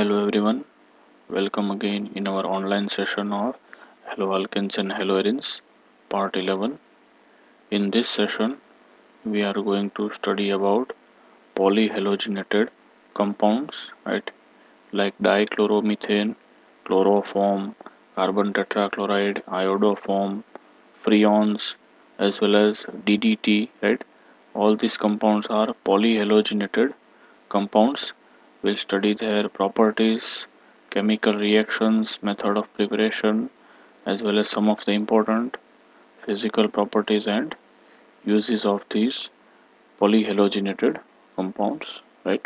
Hello everyone, welcome again in our online session of Hello Alkenes and Hello Arins, part 11. In this session, we are going to study about polyhalogenated compounds, right? Like dichloromethane, chloroform, carbon tetrachloride, iodoform, freons, as well as DDT, right? All these compounds are polyhalogenated compounds. We'll study their properties, chemical reactions, method of preparation, as well as some of the important physical properties and uses of these polyhalogenated compounds, right?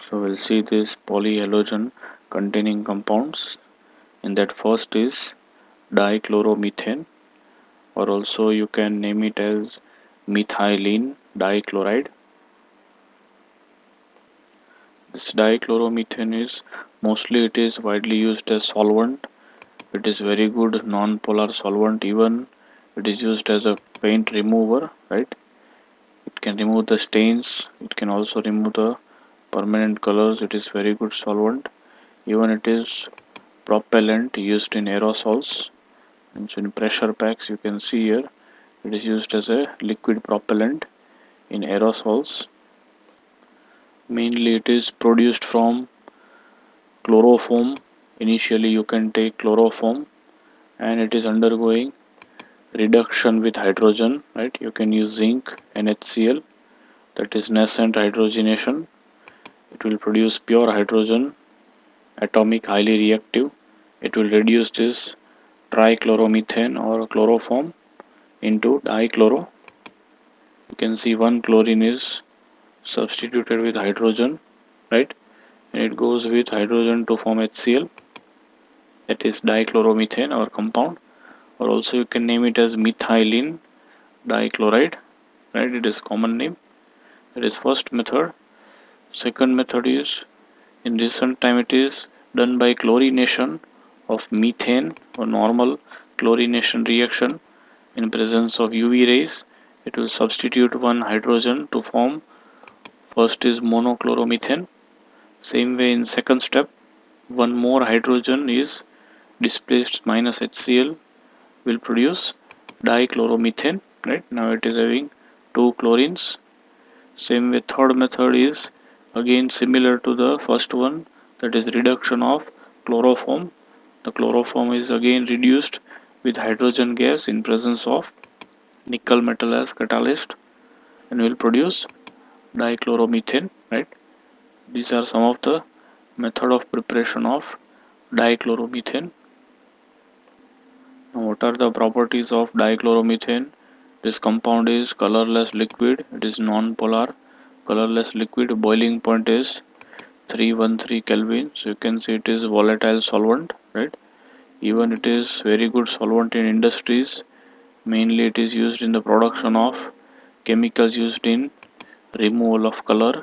So we'll see these polyhalogen containing compounds. In that first is dichloromethane, or also you can name it as methylene dichloride. This dichloromethane is mostly it is widely used as solvent. It is very good non-polar solvent. Even it is used as a paint remover, right? It can remove the stains. It can also remove the permanent colors. It is very good solvent. Even it is propellant used in aerosols. And so in pressure packs, you can see here it is used as a liquid propellant in aerosols. Mainly, it is produced from chloroform. Initially, you can take chloroform, and it is undergoing reduction with hydrogen, right? You can use zinc NaCl, that is nascent hydrogenation. It will produce pure hydrogen, atomic, highly reactive. It will reduce this trichloromethane or chloroform into dichloro. You can see one chlorine is substituted with hydrogen, right? And it goes with hydrogen to form HCl, that is dichloromethane or compound, or also you can name it as methylene dichloride, right? It is common name. That is first method. Second method is in recent time it is done by chlorination of methane or normal chlorination reaction in presence of UV rays. It will substitute one hydrogen to form first is monochloromethane. Same way in second step, one more hydrogen is displaced minus HCl will produce dichloromethane. Right now it is having two chlorines. Same way third method is again similar to the first one, that is reduction of chloroform. The chloroform is again reduced with hydrogen gas in presence of nickel metal as catalyst and will produce dichloromethane, right? These are some of the method of preparation of dichloromethane. Now, what are the properties of dichloromethane? This compound is colorless liquid. It is non-polar colorless liquid. Boiling point is 313 Kelvin. So you can see it is volatile solvent, right? Even it is very good solvent in industries. Mainly it is used in the production of chemicals used in removal of color.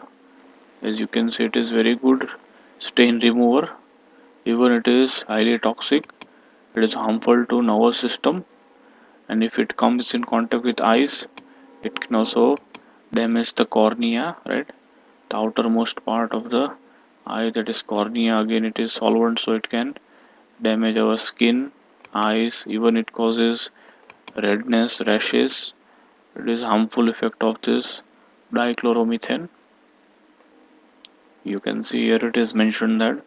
As you can see, it is very good stain remover. Even it is highly toxic. It is harmful to nervous system, and if it comes in contact with eyes, it can also damage the cornea, right? The outermost part of the eye, that is cornea, again it is solvent, so it can damage our skin, eyes. Even it causes redness, rashes. It is harmful effect of this dichloromethane. You can see here it is mentioned that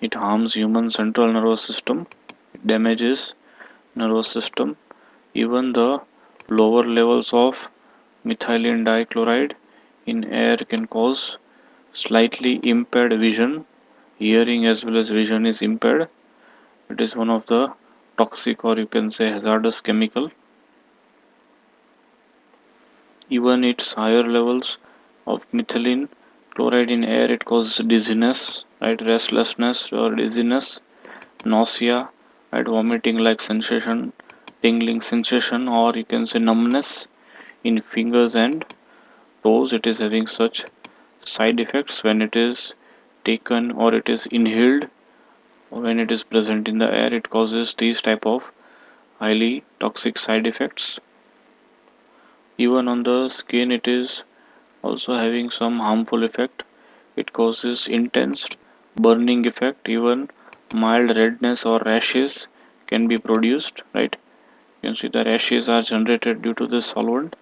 it harms human central nervous system. It damages nervous system. Even the lower levels of methylene dichloride in air can cause slightly impaired vision. Hearing as well as vision is impaired. It is one of the toxic, or you can say hazardous chemical. Even its higher levels of methylene chloride in air, it causes dizziness, right? Restlessness or dizziness, nausea, right? Vomiting like sensation, tingling sensation, or you can say numbness in fingers and toes. It is having such side effects when it is taken or it is inhaled. When it is present in the air, it causes these type of highly toxic side effects. Even on the skin, it is also having some harmful effect. It causes intense burning effect. Even mild redness or rashes can be produced, right? You can see the rashes are generated due to this solvent,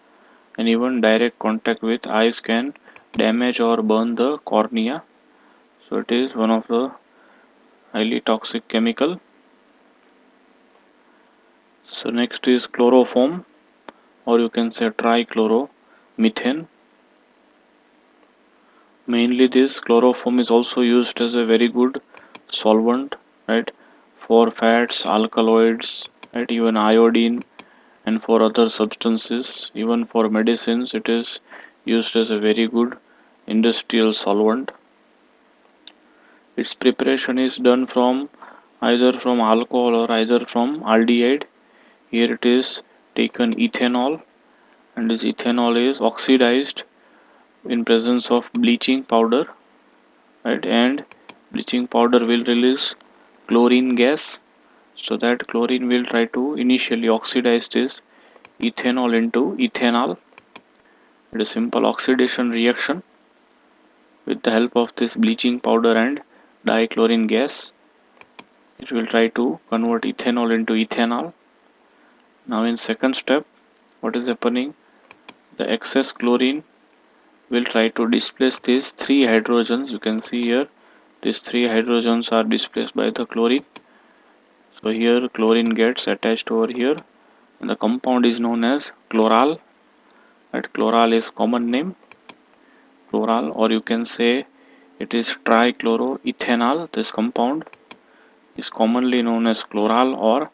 and even direct contact with eyes can damage or burn the cornea. So it is one of the highly toxic chemical. So next is chloroform, or you can say trichloromethane. Mainly this chloroform is also used as a very good solvent, right, for fats, alkaloids, right, even iodine, and for other substances. Even for medicines it is used as a very good industrial solvent. Its preparation is done from either from alcohol or either from aldehyde. Here it is taken ethanol, and this ethanol is oxidized in presence of bleaching powder, right, and bleaching powder will release chlorine gas, so that chlorine will try to initially oxidize this ethanol into ethanol. It is a simple oxidation reaction with the help of this bleaching powder and dichlorine gas. It will try to convert ethanol into ethanol. Now in second step, what is happening? The excess chlorine will try to displace these three hydrogens. You can see here these three hydrogens are displaced by the chlorine. So here chlorine gets attached over here, and the compound is known as chloral. Right? Chloral is common name, chloral, or you can say it is trichloroethanol. This compound is commonly known as chloral or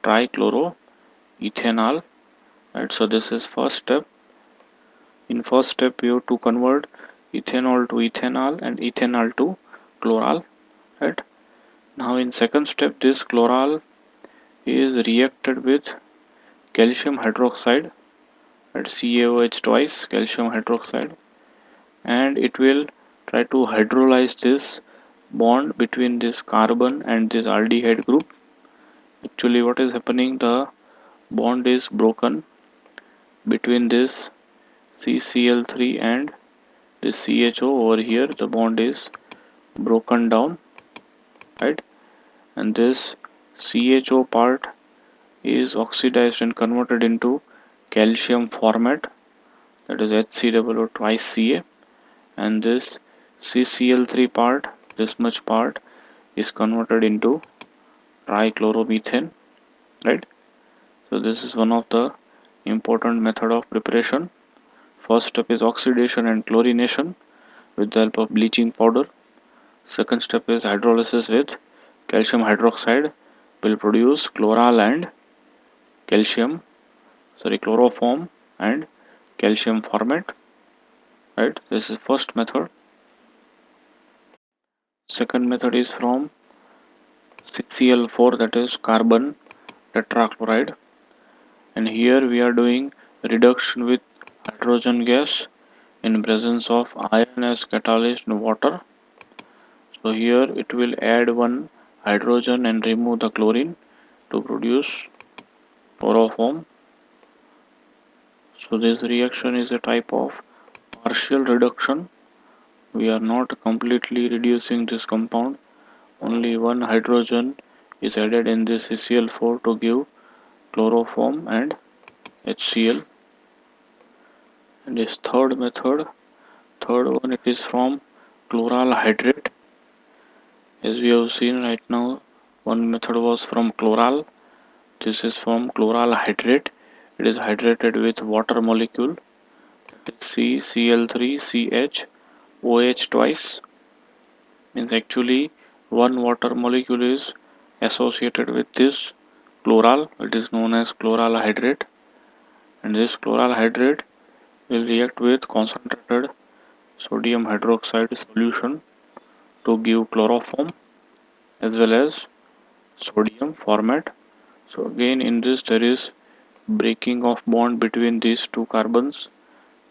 trichloroethanol. Right? So this is first step. In first step, you have to convert ethanol to ethanol and ethanol to chloral. Right? Now in second step, this chloral is reacted with calcium hydroxide, at CaOH twice, calcium hydroxide, and it will try to hydrolyze this bond between this carbon and this aldehyde group. Actually, what is happening? The bond is broken between this CCl3 and this CHO over here. The bond is broken down, right? And this CHO part is oxidized and converted into calcium formate, that is HCOO twice Ca, and this CCl3 part, this much part, is converted into trichloromethane, right? So this is one of the important method of preparation. First step is oxidation and chlorination with the help of bleaching powder. Second step is hydrolysis with calcium hydroxide will produce chloral and calcium, chloroform and calcium formate, right? This is first method. Second method is from CCl4, that is carbon tetrachloride, and here we are doing reduction with hydrogen gas in presence of iron as catalyst in water. So here it will add one hydrogen and remove the chlorine to produce chloroform. So this reaction is a type of partial reduction. We are not completely reducing this compound. Only one hydrogen is added in this CCl4 to give chloroform and HCl. And this third method, third one, it is from chloral hydrate. As we have seen right now, one method was from chloral. This is from chloral hydrate. It is hydrated with water molecule, CCl3CH twice. Means actually one water molecule is associated with this chloral. It is known as chloral hydrate, and this chloral hydrate will react with concentrated sodium hydroxide solution to give chloroform as well as sodium formate. So again in this there is breaking of bond between these two carbons,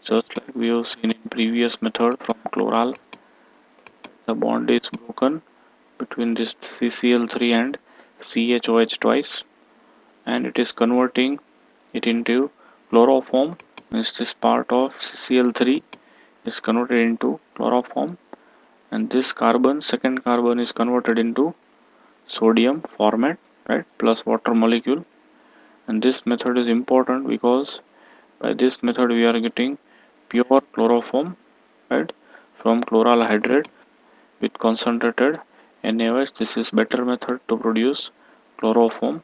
just like we have seen in previous method from chloral. The bond is broken between this CCl3 and CHOH twice, and it is converting it into chloroform. Means this part of CCl3 is converted into chloroform, and this carbon, second carbon, is converted into sodium format, right, plus water molecule. And this method is important because by this method we are getting pure chloroform, right, from chloral hydrate with concentrated NaOH. This is better method to produce chloroform.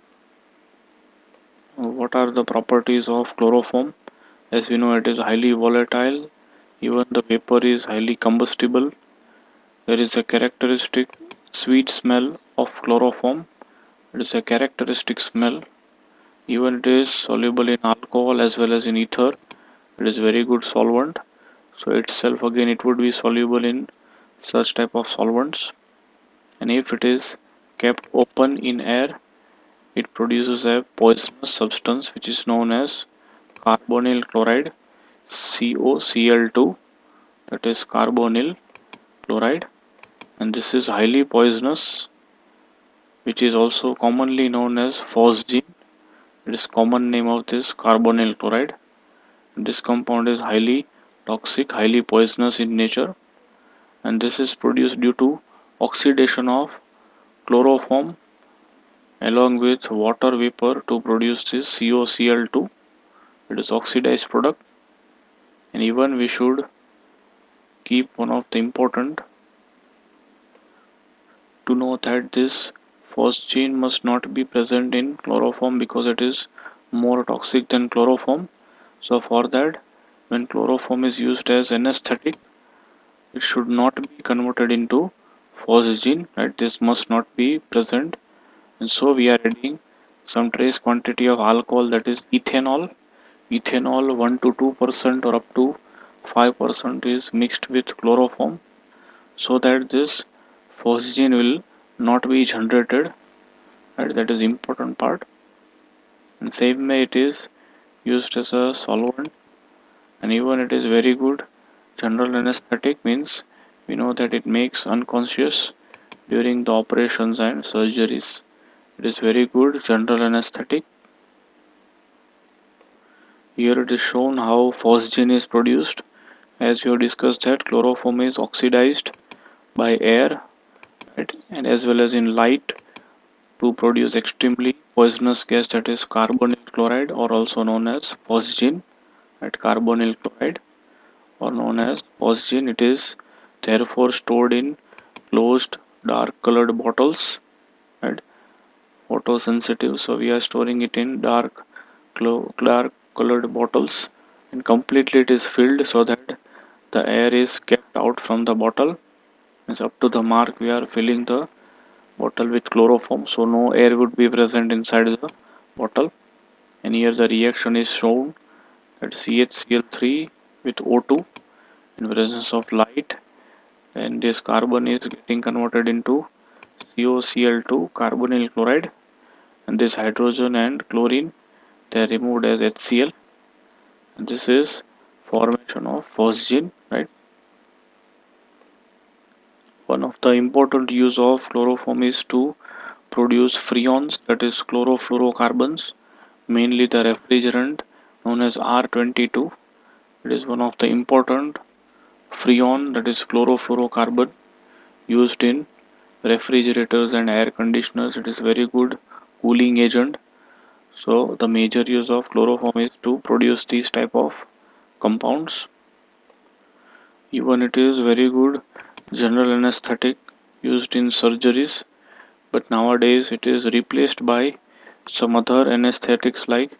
What are the properties of chloroform? As we know, it is highly volatile. Even the vapor is highly combustible. There is a characteristic sweet smell of chloroform. It is a characteristic smell. Even it is soluble in alcohol as well as in ether. It is very good solvent. So itself again it would be soluble in such type of solvents. And if it is kept open in air, it produces a poisonous substance which is known as carbonyl chloride, COCl2, that is carbonyl chloride, and this is highly poisonous, which is also commonly known as phosgene. It is common name of this carbonyl chloride. This compound is highly toxic, highly poisonous in nature, and this is produced due to oxidation of chloroform along with water vapor to produce this COCl2. It is oxidized product, and even we should keep one of the important to know that this phosgene must not be present in chloroform because it is more toxic than chloroform. So for that, when chloroform is used as anesthetic, it should not be converted into phosgene, right? This must not be present, and so we are adding some trace quantity of alcohol, that is ethanol. Ethanol 1 to 2% or up to 5% is mixed with chloroform, so that this phosgene will not be generated, right? That is important part. And same way it is used as a solvent, and even it is very good general anesthetic, means we know that it makes unconscious during the operations and surgeries. It is very good general anesthetic. Here it is shown how phosgene is produced. As you have discussed that chloroform is oxidized by air, right, and as well as in light to produce extremely poisonous gas, that is carbonyl chloride, or also known as phosgene, right, carbonyl chloride or known as phosgene. It is therefore stored in closed dark colored bottles, right, photosensitive, so we are storing it in dark colored bottles, and completely it is filled so that the air is kept out from the bottle. Means up to the mark we are filling the bottle with chloroform, so no air would be present inside the bottle. And here the reaction is shown, that CHCl3 with O2 in presence of light, and this carbon is getting converted into COCl2 carbonyl chloride, and this hydrogen and chlorine they are removed as HCl, and this is formation of phosgene, right. One of the important use of chloroform is to produce freons, that is chlorofluorocarbons, mainly the refrigerant known as R22. It is one of the important freon, that is chlorofluorocarbon, used in refrigerators and air conditioners. It is very good cooling agent. So the major use of chloroform is to produce these type of compounds. Even it is very good general anesthetic used in surgeries, but nowadays it is replaced by some other anesthetics like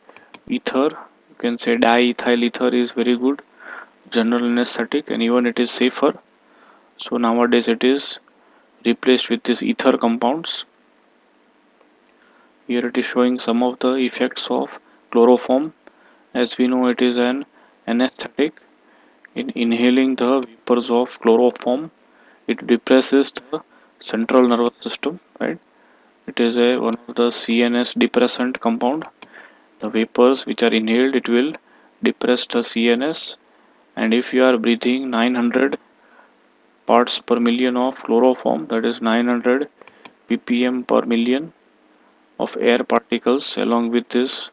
ether. You can say diethyl ether is very good general anesthetic, and even it is safer. So nowadays it is replaced with these ether compounds. Here it is showing some of the effects of chloroform. As we know, it is an anesthetic. In inhaling the vapors of chloroform, it depresses the central nervous system, right. It is one of the CNS depressant compound. The vapors which are inhaled, it will depress the CNS, and if you are breathing 900 parts per million of chloroform, that is 900 ppm per million of air particles along with this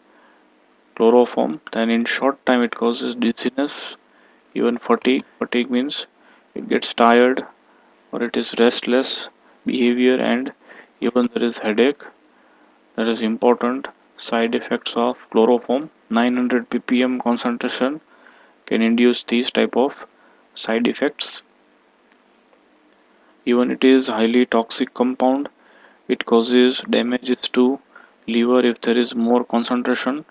chloroform, then in short time it causes dizziness, even fatigue. Fatigue means it gets tired or it is restless behavior, and even there is headache. That is important. Side effects of chloroform: 900 ppm concentration can induce these type of side effects. Even it is highly toxic compound. It causes damages to liver if there is more concentration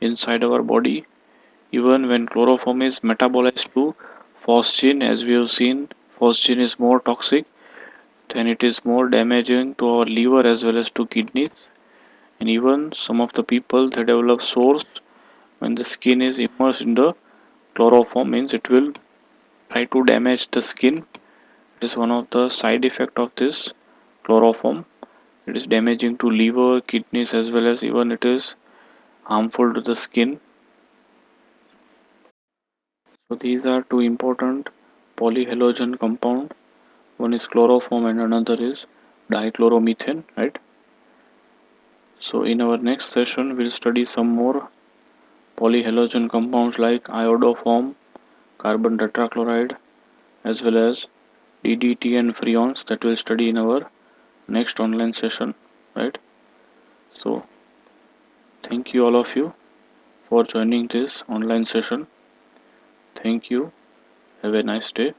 inside our body. Even when chloroform is metabolized to phosgene, as we have seen, phosgene is more toxic, then it is more damaging to our liver as well as to kidneys. And even some of the people, they develop sores when the skin is immersed in the chloroform, means it will try to damage the skin. It is one of the side effect of this chloroform. It is damaging to liver, kidneys, as well as even it is harmful to the skin. So these are two important polyhalogen compound. One is chloroform and another is dichloromethane, right? So in our next session we'll study some more polyhalogen compounds like iodoform, carbon tetrachloride, as well as DDT and freons, that we'll study in our next online session, right? So thank you all of you for joining this online session. Thank you. Have a nice day.